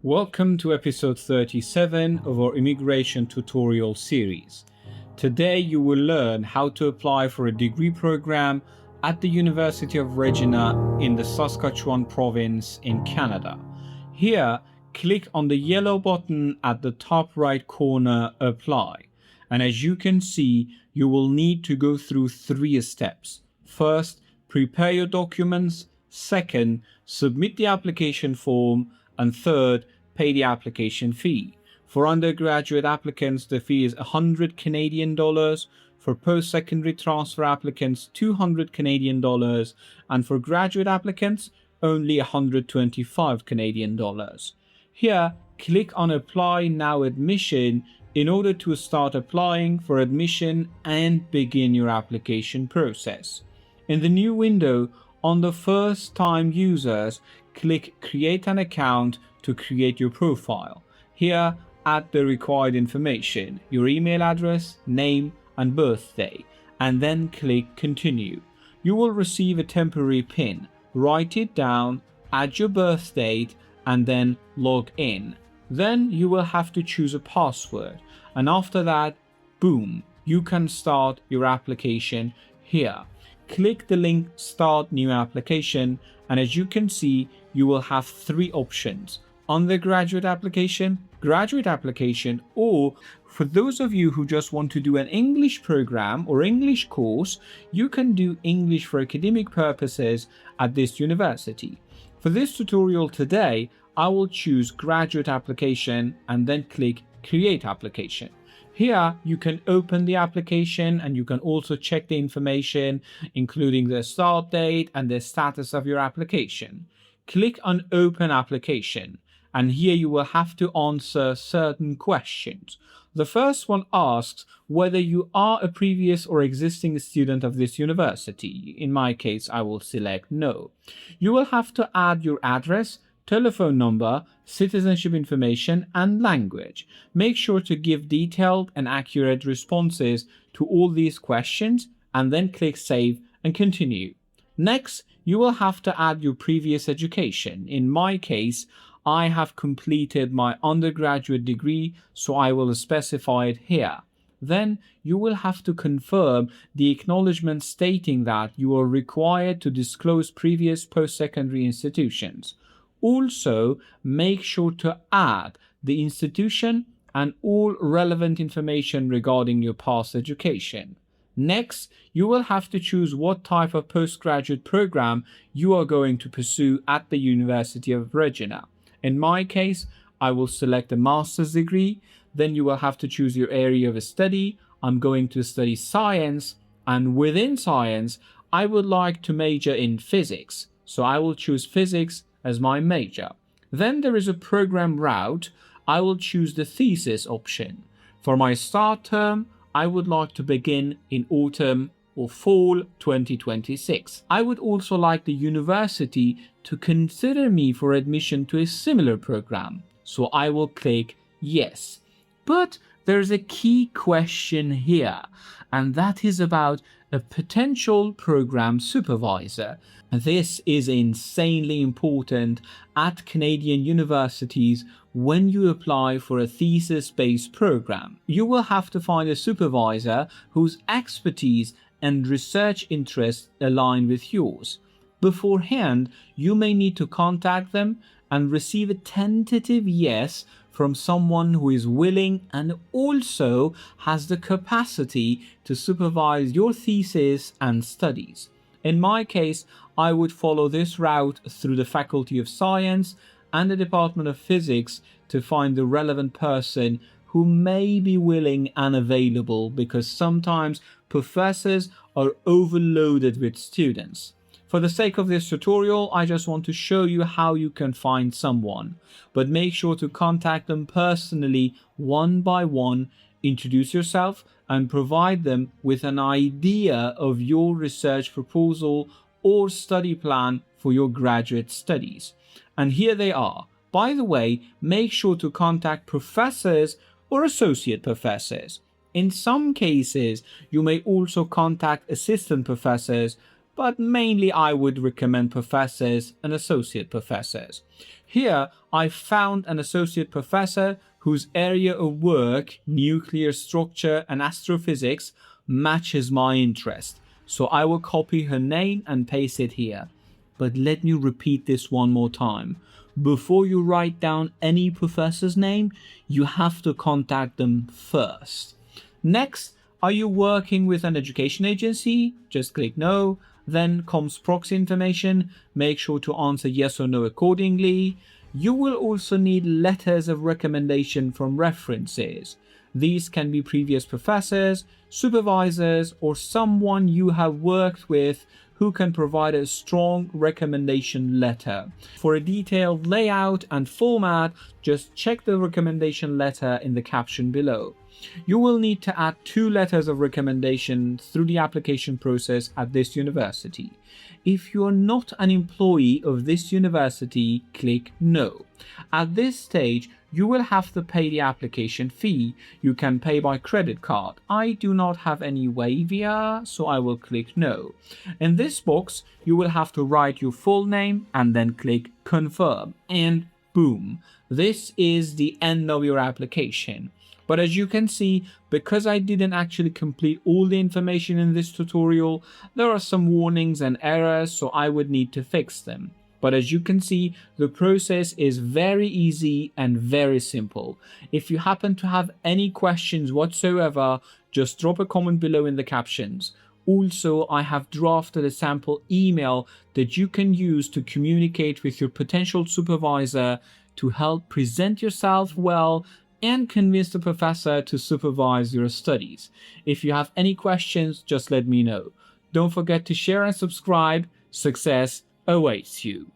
Welcome to episode 37 of our immigration tutorial series. Today you will learn how to apply for a degree program at the University of Regina in the Saskatchewan province in Canada. Here, click on the yellow button at the top right corner, Apply. And as you can see, you will need to go through 3 steps. First, prepare your documents. Second, submit the application form. And third, pay the application fee. For undergraduate applicants, the fee is 100 Canadian dollars. For post-secondary transfer applicants, 200 Canadian dollars. And for graduate applicants, only 125 Canadian dollars. Here, click on Apply Now Admission in order to start applying for admission and begin your application process. In the new window, on the first-time users, click Create an Account to create your profile. Here, add the required information, your email address, name, and birthday, and then click Continue. You will receive a temporary PIN. Write it down, add your birth date, and then log in. Then you will have to choose a password, and after that, boom, you can start your application here. Click the link Start New Application, and as you can see, you will have 3 options: undergraduate application, graduate application, or for those of you who just want to do an English program or English course, you can do English for academic purposes at this university. For this tutorial today, I will choose graduate application and then click Create Application. Here you can open the application and you can also check the information, including the start date and the status of your application. Click on Open Application, and here you will have to answer certain questions. The first one asks whether you are a previous or existing student of this university. In my case, I will select No. You will have to add your address, telephone number, citizenship information, and language. Make sure to give detailed and accurate responses to all these questions, and then click Save and Continue. Next, you will have to add your previous education. In my case, I have completed my undergraduate degree, so I will specify it here. Then you will have to confirm the acknowledgement stating that you are required to disclose previous post-secondary institutions. Also, make sure to add the institution and all relevant information regarding your past education. Next, you will have to choose what type of postgraduate program you are going to pursue at the University of Regina. In my case, I will select a master's degree. Then you will have to choose your area of study. I'm going to study science, and within science, I would like to major in physics. So I will choose physics as my major. Then there is a program route. I will choose the thesis option. For my start term, I would like to begin in autumn or fall 2026. I would also like the university to consider me for admission to a similar program, so I will click Yes. But there's a key question here, and that is about a potential program supervisor. This is insanely important at Canadian universities when you apply for a thesis-based program. You will have to find a supervisor whose expertise and research interests align with yours. Beforehand, you may need to contact them and receive a tentative yes from someone who is willing and also has the capacity to supervise your thesis and studies. In my case, I would follow this route through the Faculty of Science and the Department of Physics to find the relevant person who may be willing and available, because sometimes professors are overloaded with students. For the sake of this tutorial, I just want to show you how you can find someone, but make sure to contact them personally one by one, introduce yourself, and provide them with an idea of your research proposal or study plan for your graduate studies. And here they are. By the way, make sure to contact professors or associate professors. In some cases, you may also contact assistant professors, but mainly I would recommend professors and associate professors. Here, I found an associate professor whose area of work, nuclear structure and astrophysics, matches my interest. So I will copy her name and paste it here. But let me repeat this one more time. Before you write down any professor's name, you have to contact them first. Next, are you working with an education agency? Just click no. Then comes proxy information. Make sure to answer yes or no accordingly. You will also need letters of recommendation from references. These can be previous professors, supervisors, or someone you have worked with who can provide a strong recommendation letter. For a detailed layout and format, just check the recommendation letter in the caption below. You will need to add 2 letters of recommendation through the application process at this university. If you are not an employee of this university, click no. At this stage, you will have to pay the application fee. You can pay by credit card. I do not have any Wavia, so I will click no. In this box, you will have to write your full name and then click confirm, and boom, this is the end of your application. But as you can see, because I didn't actually complete all the information in this tutorial, there are some warnings and errors, so I would need to fix them. But as you can see, the process is very easy and very simple. If you happen to have any questions whatsoever, just drop a comment below in the captions. Also, I have drafted a sample email that you can use to communicate with your potential supervisor to help present yourself well and convince the professor to supervise your studies. If you have any questions, just let me know. Don't forget to share and subscribe. Success awaits you.